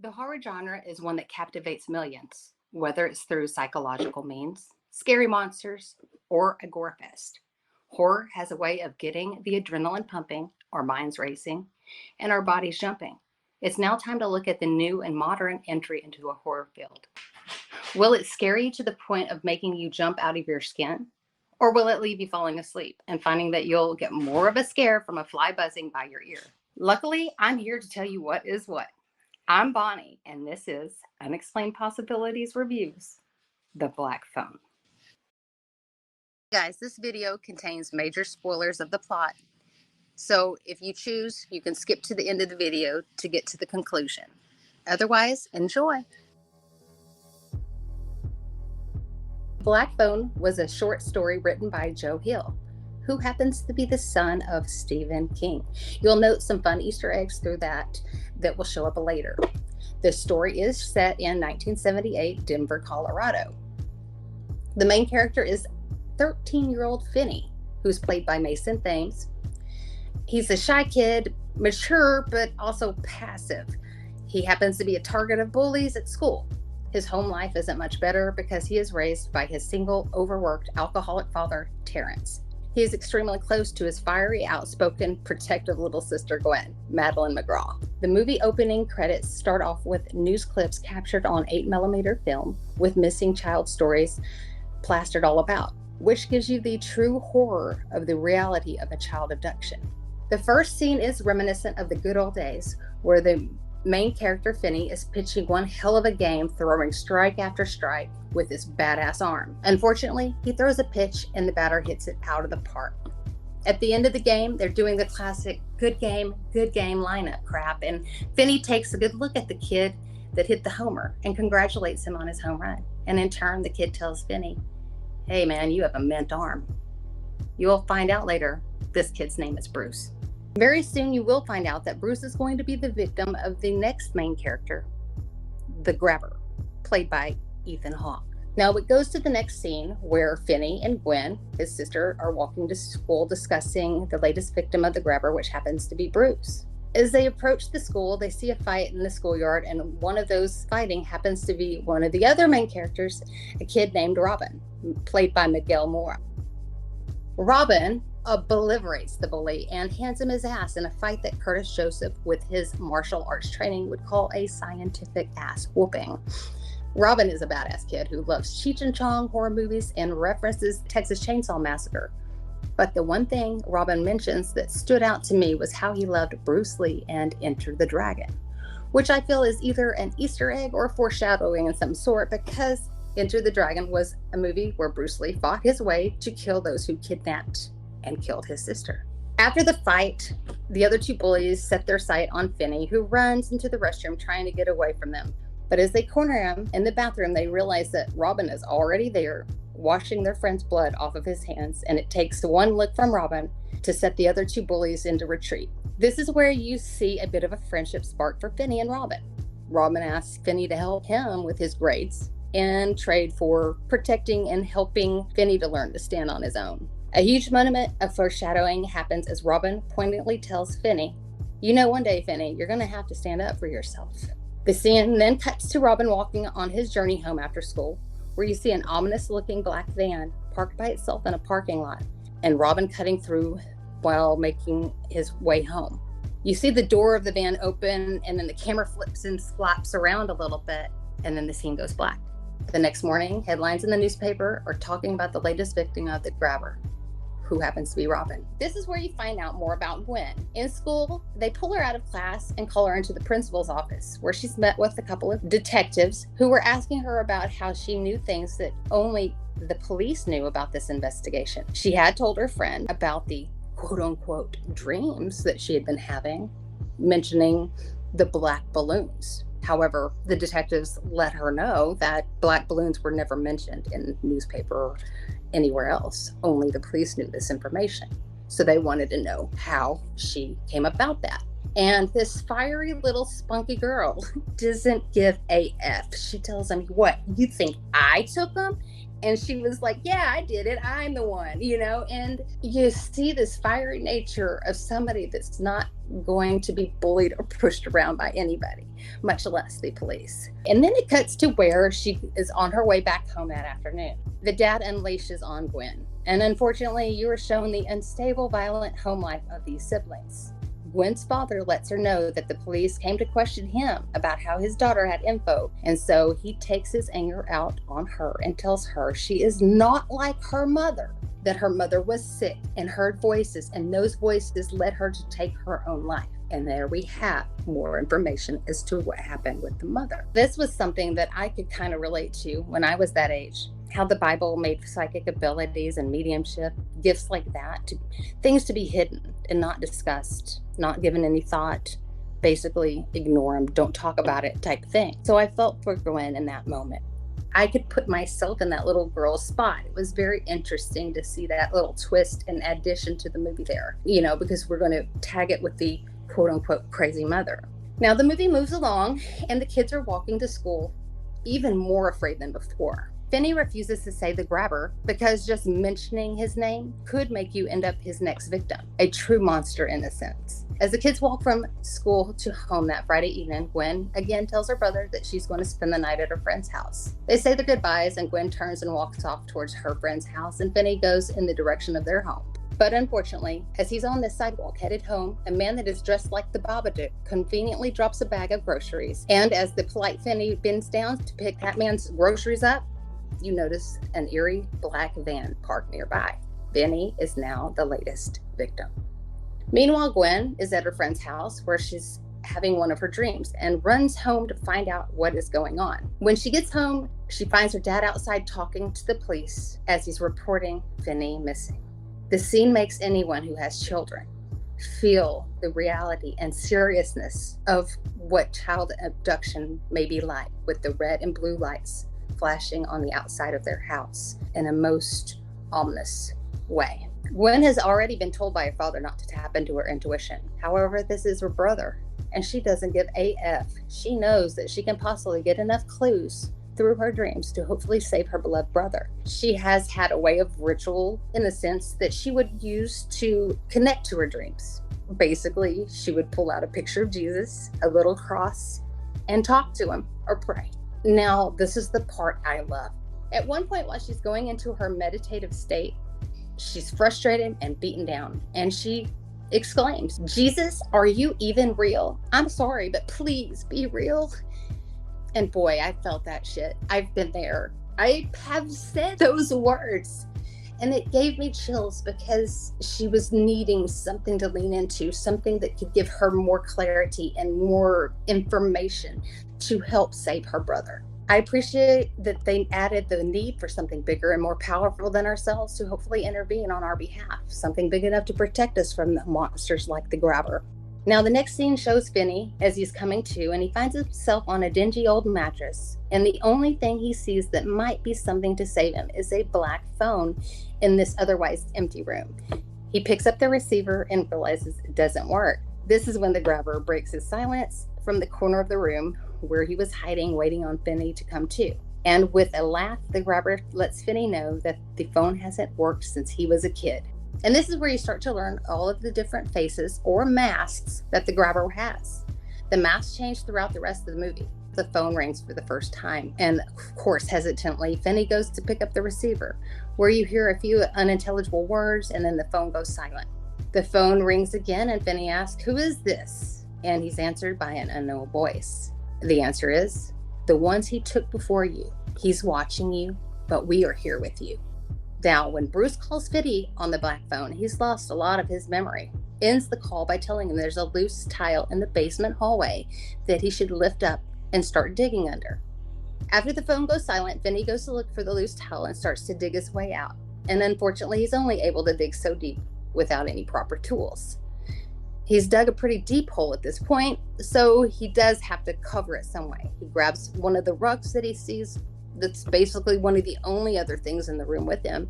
The horror genre is one that captivates millions, whether it's through psychological means, scary monsters, or a gore fest. Horror has a way of getting the adrenaline pumping, our minds racing, and our bodies jumping. It's now time to look at the new and modern entry into a horror field. Will it scare you to the point of making you jump out of your skin? Or will it leave you falling asleep and finding that you'll get more of a scare from a fly buzzing by your ear? Luckily, I'm here to tell you what is what. I'm Bonnie, and this is Unexplained Possibilities Reviews, The Black Phone. Guys, this video contains major spoilers of the plot, so if you choose, you can skip to the end of the video to get to the conclusion. Otherwise, enjoy. Black Phone was a short story written by Joe Hill, who happens to be the son of Stephen King. You'll note some fun Easter eggs through that will show up later. The story is set in 1978 Denver, Colorado. The main character is 13-year-old Finney, who's played by Mason Thames. He's a shy kid, mature, but also passive. He happens to be a target of bullies at school. His home life isn't much better because he is raised by his single, overworked, alcoholic father, Terrence. He is extremely close to his fiery, outspoken, protective little sister, Gwen, Madeline McGraw. The movie opening credits start off with news clips captured on 8mm film with missing child stories plastered all about, which gives you the true horror of the reality of a child abduction. The first scene is reminiscent of the good old days, where the main character, Finney, is pitching one hell of a game, throwing strike after strike with his badass arm. Unfortunately, he throws a pitch and the batter hits it out of the park. At the end of the game, they're doing the classic good game lineup crap, and Finney takes a good look at the kid that hit the homer and congratulates him on his home run. And in turn, the kid tells Finney, "Hey man, you have a mint arm." You'll find out later this kid's name is Bruce. Very soon you will find out that Bruce is going to be the victim of the next main character, the grabber, played by Ethan Hawke. Now it goes to the next scene where Finney and Gwen, his sister, are walking to school discussing the latest victim of the grabber, which happens to be Bruce. As they approach the school, they see a fight in the schoolyard, and one of those fighting happens to be one of the other main characters, a kid named Robin, played by Miguel Mora. Robin obliterates the bully and hands him his ass in a fight that Curtis Joseph, with his martial arts training, would call a scientific ass whooping. Robin is a badass kid who loves Cheech and Chong horror movies and references Texas Chainsaw Massacre. But the one thing Robin mentions that stood out to me was how he loved Bruce Lee and Enter the Dragon, which I feel is either an Easter egg or foreshadowing in some sort, because Enter the Dragon was a movie where Bruce Lee fought his way to kill those who kidnapped and killed his sister. After the fight, the other two bullies set their sight on Finney, who runs into the restroom trying to get away from them. But as they corner him in the bathroom, they realize that Robin is already there, washing their friend's blood off of his hands, and it takes one look from Robin to set the other two bullies into retreat. This is where you see a bit of a friendship spark for Finney and Robin. Robin asks Finney to help him with his grades and trade for protecting and helping Finney to learn to stand on his own. A huge moment of foreshadowing happens as Robin poignantly tells Finney, "You know, one day, Finney, you're going to have to stand up for yourself." The scene then cuts to Robin walking on his journey home after school, where you see an ominous-looking black van parked by itself in a parking lot, and Robin cutting through while making his way home. You see the door of the van open, and then the camera flips and flaps around a little bit, and then the scene goes black. The next morning, headlines in the newspaper are talking about the latest victim of the grabber, who happens to be Robin. This is where you find out more about Gwen. In school, they pull her out of class and call her into the principal's office, where she's met with a couple of detectives who were asking her about how she knew things that only the police knew about this investigation. She had told her friend about the quote-unquote dreams that she had been having, mentioning the black balloons. However, the detectives let her know that black balloons were never mentioned in the newspaper or anywhere else. Only the police knew this information. So they wanted to know how she came about that. And this fiery little spunky girl doesn't give a F. She tells him, "What, you think I took them?" And she was like, "Yeah, I did it. I'm the one, you know?" And you see this fiery nature of somebody that's not going to be bullied or pushed around by anybody, much less the police. And then it cuts to where she is on her way back home that afternoon. The dad unleashes on Gwen. And unfortunately, you are shown the unstable, violent home life of these siblings. Gwen's father lets her know that the police came to question him about how his daughter had info, and so he takes his anger out on her and tells her she is not like her mother, that her mother was sick and heard voices, and those voices led her to take her own life. And there we have more information as to what happened with the mother. This was something that I could kind of relate to when I was that age. How the Bible made psychic abilities and mediumship, gifts like that, things to be hidden and not discussed, not given any thought, basically ignore them, don't talk about it type thing. So I felt for Gwen in that moment. I could put myself in that little girl's spot. It was very interesting to see that little twist and addition to the movie there, because we're going to tag it with the quote unquote crazy mother. Now the movie moves along and the kids are walking to school, even more afraid than before. Finney refuses to say the grabber because just mentioning his name could make you end up his next victim, a true monster in a sense. As the kids walk from school to home that Friday evening, Gwen again tells her brother that she's going to spend the night at her friend's house. They say their goodbyes and Gwen turns and walks off towards her friend's house, and Finney goes in the direction of their home. But unfortunately, as he's on the sidewalk headed home, a man that is dressed like the Babadook conveniently drops a bag of groceries. And as the polite Finney bends down to pick that man's groceries up, you notice an eerie black van parked nearby. Finney is now the latest victim. Meanwhile, Gwen is at her friend's house where she's having one of her dreams and runs home to find out what is going on. When she gets home, she finds her dad outside talking to the police as he's reporting Finney missing. The scene makes anyone who has children feel the reality and seriousness of what child abduction may be like, with the red and blue lights flashing on the outside of their house in a most ominous way. Gwen has already been told by her father not to tap into her intuition. However, this is her brother, and she doesn't give a F. She knows that she can possibly get enough clues through her dreams to hopefully save her beloved brother. She has had a way of ritual, in a sense, that she would use to connect to her dreams. Basically, she would pull out a picture of Jesus, a little cross, and talk to him or pray. Now, this is the part I love. At one point, while she's going into her meditative state, she's frustrated and beaten down, and she exclaims, "Jesus, are you even real? I'm sorry, but please be real." And boy, I felt that shit. I've been there. I have said those words, and it gave me chills because she was needing something to lean into, something that could give her more clarity and more information to help save her brother. I appreciate that they added the need for something bigger and more powerful than ourselves to hopefully intervene on our behalf, something big enough to protect us from the monsters like the grabber. Now, the next scene shows Finney as he's coming to, and he finds himself on a dingy old mattress, and the only thing he sees that might be something to save him is a black phone in this otherwise empty room. He picks up the receiver and realizes it doesn't work. This is when the grabber breaks his silence from the corner of the room where he was hiding, waiting on Finney to come to. And with a laugh, the grabber lets Finney know that the phone hasn't worked since he was a kid. And this is where you start to learn all of the different faces or masks that the grabber has. The masks change throughout the rest of the movie. The phone rings for the first time, and of course, hesitantly, Finney goes to pick up the receiver, where you hear a few unintelligible words, and then the phone goes silent. The phone rings again, and Finney asks, "Who is this?" And he's answered by an unknown voice. The answer is, "The ones he took before you. He's watching you, but we are here with you." Now, when Bruce calls Finney on the black phone, he's lost a lot of his memory. Ends the call by telling him there's a loose tile in the basement hallway that he should lift up and start digging under. After the phone goes silent, Finney goes to look for the loose tile and starts to dig his way out. And unfortunately, he's only able to dig so deep without any proper tools. He's dug a pretty deep hole at this point, so he does have to cover it some way. He grabs one of the rugs that he sees that's basically one of the only other things in the room with him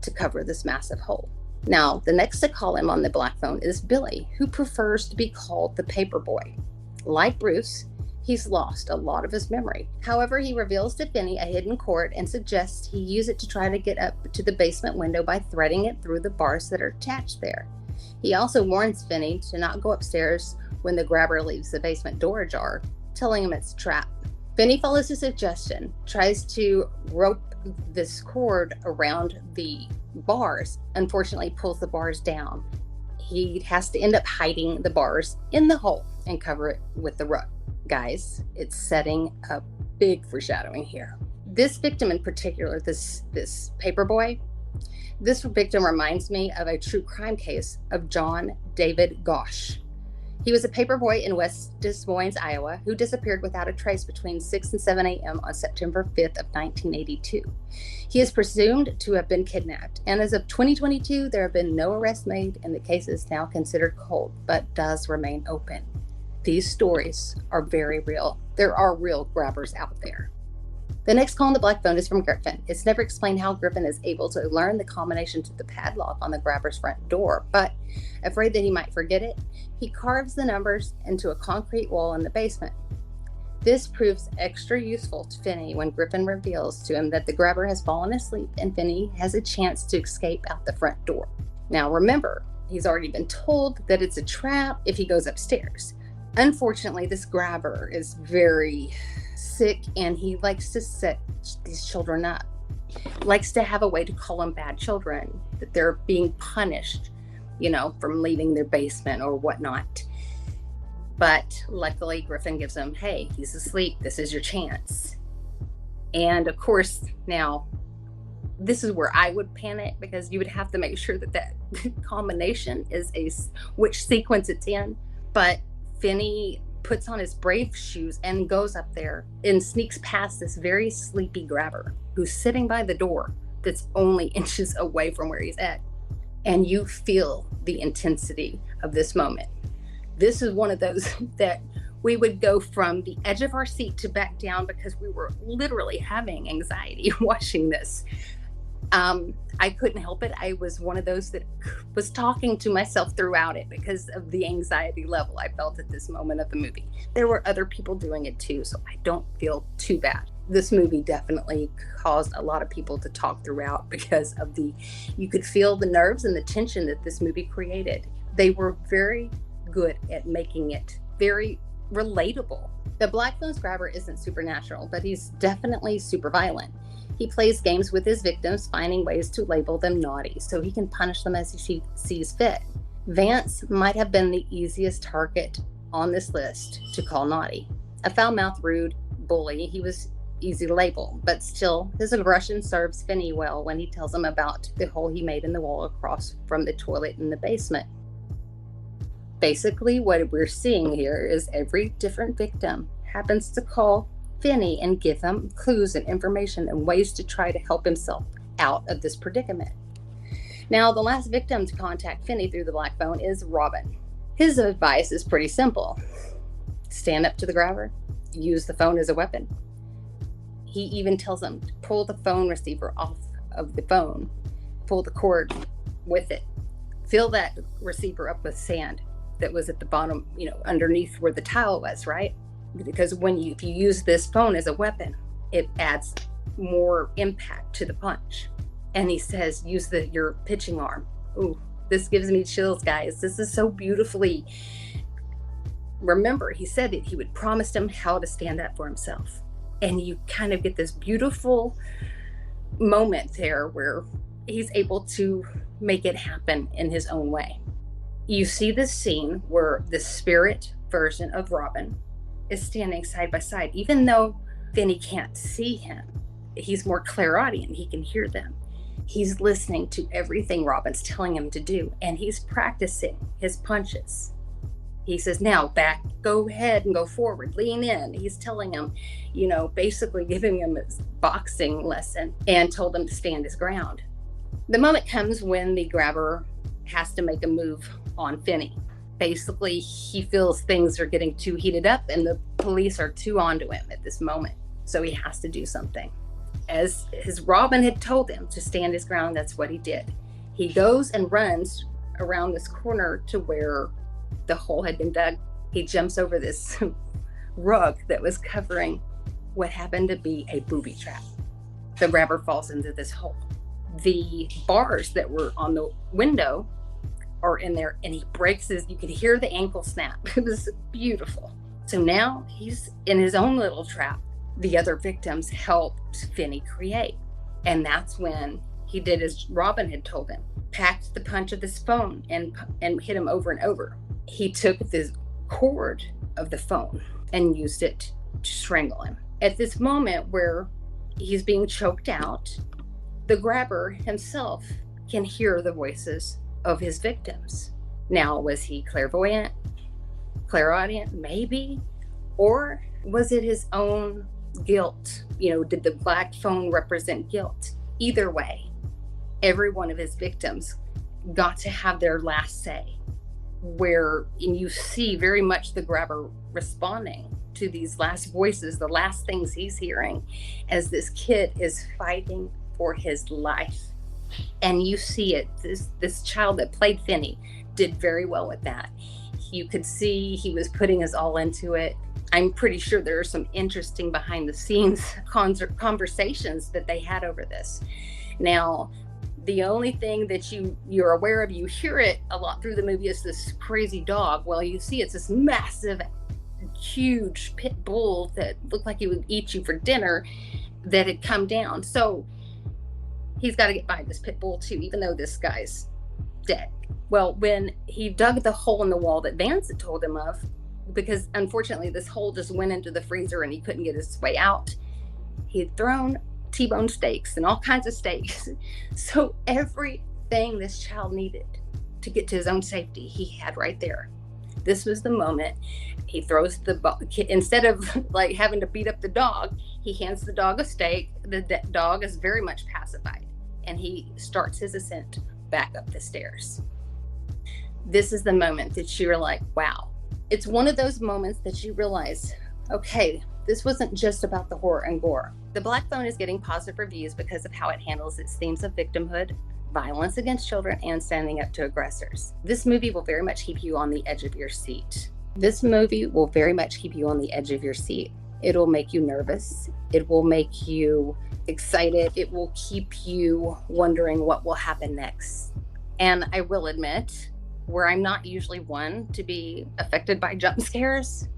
to cover this massive hole. Now, the next to call him on the black phone is Billy, who prefers to be called the paper boy. Like Bruce, he's lost a lot of his memory. However, he reveals to Finney a hidden cord and suggests he use it to try to get up to the basement window by threading it through the bars that are attached there. He also warns Finney to not go upstairs when the grabber leaves the basement door ajar, telling him it's a trap. Finney follows his suggestion, tries to rope this cord around the bars, unfortunately pulls the bars down. He has to end up hiding the bars in the hole and cover it with the rug. Guys, it's setting up big foreshadowing here. This victim in particular, this paper boy, this victim reminds me of a true crime case of John David Gosh. He was a paper boy in West Des Moines, Iowa, who disappeared without a trace between 6 and 7 a.m. on September 5th of 1982. He is presumed to have been kidnapped, and as of 2022, there have been no arrests made, and the case is now considered cold, but does remain open. These stories are very real. There are real grabbers out there. The next call on the black phone is from Griffin. It's never explained how Griffin is able to learn the combination to the padlock on the grabber's front door, but afraid that he might forget it, he carves the numbers into a concrete wall in the basement. This proves extra useful to Finney when Griffin reveals to him that the grabber has fallen asleep and Finney has a chance to escape out the front door. Now remember, he's already been told that it's a trap if he goes upstairs. Unfortunately, this grabber is very sick and he likes to set these children up. Likes to have a way to call them bad children, that they're being punished, from leaving their basement or whatnot. But luckily, Griffin gives him, hey, he's asleep. This is your chance. And of course, now, this is where I would panic because you would have to make sure that combination is which sequence it's in. But Finney puts on his brave shoes and goes up there and sneaks past this very sleepy grabber who's sitting by the door that's only inches away from where he's at. And you feel the intensity of this moment. This is one of those that we would go from the edge of our seat to back down because we were literally having anxiety watching this. I couldn't help it. I was one of those that was talking to myself throughout it because of the anxiety level I felt at this moment of the movie. There were other people doing it too, so I don't feel too bad. This movie definitely caused a lot of people to talk throughout because of you could feel the nerves and the tension that this movie created. They were very good at making it very relatable. The Black Phone's grabber isn't supernatural, but he's definitely super violent. He plays games with his victims, finding ways to label them naughty so he can punish them as he sees fit. Vance might have been the easiest target on this list to call naughty. A foul-mouthed, rude bully, he was easy to label, but still, his aggression serves Finney well when he tells him about the hole he made in the wall across from the toilet in the basement. Basically, what we're seeing here is every different victim happens to call Finney and give him clues and information and ways to try to help himself out of this predicament. Now, the last victim to contact Finney through the black phone is Robin. His advice is pretty simple. Stand up to the grabber, use the phone as a weapon. He even tells him to pull the phone receiver off of the phone, pull the cord with it, fill that receiver up with sand that was at the bottom, underneath where the tile was, right? Because if you use this phone as a weapon, it adds more impact to the punch. And he says, use your pitching arm. Ooh, this gives me chills, guys. This is so beautifully. Remember, he said that he would promise him how to stand up for himself. And you kind of get this beautiful moment there where he's able to make it happen in his own way. You see this scene where the spirit version of Robin is standing side by side. Even though Finney can't see him, he's more clairaudient. He can hear them. He's listening to everything Robin's telling him to do, and he's practicing his punches. He says, now back, go ahead and go forward, lean in. He's telling him, basically giving him a boxing lesson and told him to stand his ground. The moment comes when the grabber has to make a move on Finney. Basically, he feels things are getting too heated up and the police are too onto him at this moment. So he has to do something. As Robin had told him to stand his ground, that's what he did. He goes and runs around this corner to where the hole had been dug. He jumps over this rug that was covering what happened to be a booby trap. The grabber falls into this hole. The bars that were on the window are in there, and he breaks you could hear the ankle snap. It was beautiful. So now he's in his own little trap. The other victims helped Finney create. And that's when he did as Robin had told him, packed the punch of this phone and hit him over and over. He took the cord of the phone and used it to strangle him. At this moment where he's being choked out, the grabber himself can hear the voices of his victims. Now, was he clairvoyant, clairaudient? Maybe. Or was it his own guilt? Did the black phone represent guilt? Either way, every one of his victims got to have their last say, and you see very much the grabber responding to these last voices, the last things he's hearing as this kid is fighting for his life. And you see it, this child that played Finney did very well with that. You could see he was putting his all into it. I'm pretty sure there are some interesting behind the scenes conversations that they had over this. Now, the only thing that you're aware of, you hear it a lot through the movie, is this crazy dog. Well, you see it's this massive, huge pit bull that looked like he would eat you for dinner that had come down. So he's got to get by this pit bull too, even though this guy's dead. Well, when he dug the hole in the wall that Vance had told him of, because unfortunately this hole just went into the freezer and he couldn't get his way out, he had thrown T-bone steaks and all kinds of steaks. So everything this child needed to get to his own safety, he had right there. This was the moment he throws instead of like having to beat up the dog, he hands the dog a steak. The dog is very much pacified, and he starts his ascent back up the stairs. This is the moment that you're like, wow. It's one of those moments that you realize, okay, this wasn't just about the horror and gore. The Black Phone is getting positive reviews because of how it handles its themes of victimhood, violence against children, and standing up to aggressors. This movie will very much keep you on the edge of your seat. It will make you nervous. It will make you excited. It will keep you wondering what will happen next. And I will admit, where I'm not usually one to be affected by jump scares,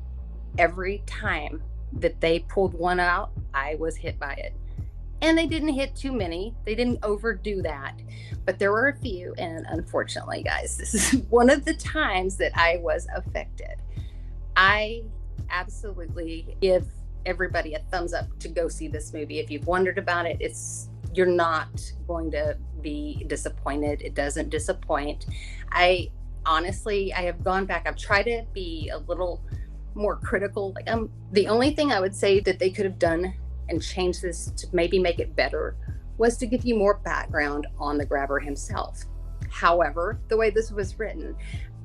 every time that they pulled one out, I was hit by it. And they didn't hit too many. They didn't overdo that. But there were a few, and unfortunately, guys, this is one of the times that I was affected. I absolutely give everybody a thumbs up to go see this movie. If you've wondered about it, you're not going to be disappointed. It doesn't disappoint. I have gone back. I've tried to be a little more critical. The only thing I would say that they could have done and changed this to maybe make it better was to give you more background on the grabber himself. However, the way this was written,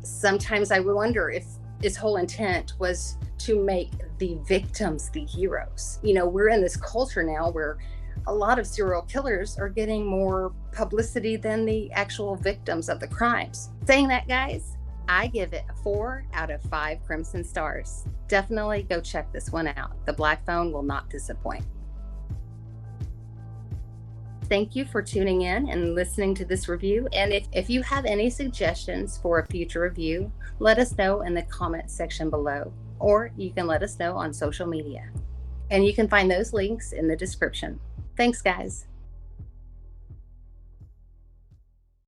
sometimes I wonder if his whole intent was to make the victims the heroes. We're in this culture now where a lot of serial killers are getting more publicity than the actual victims of the crimes. Saying that, guys, I give it 4 out of 5 Crimson Stars. Definitely go check this one out. The Black Phone will not disappoint. Thank you for tuning in and listening to this review. And if you have any suggestions for a future review, let us know in the comment section below, or you can let us know on social media. And you can find those links in the description. Thanks, guys.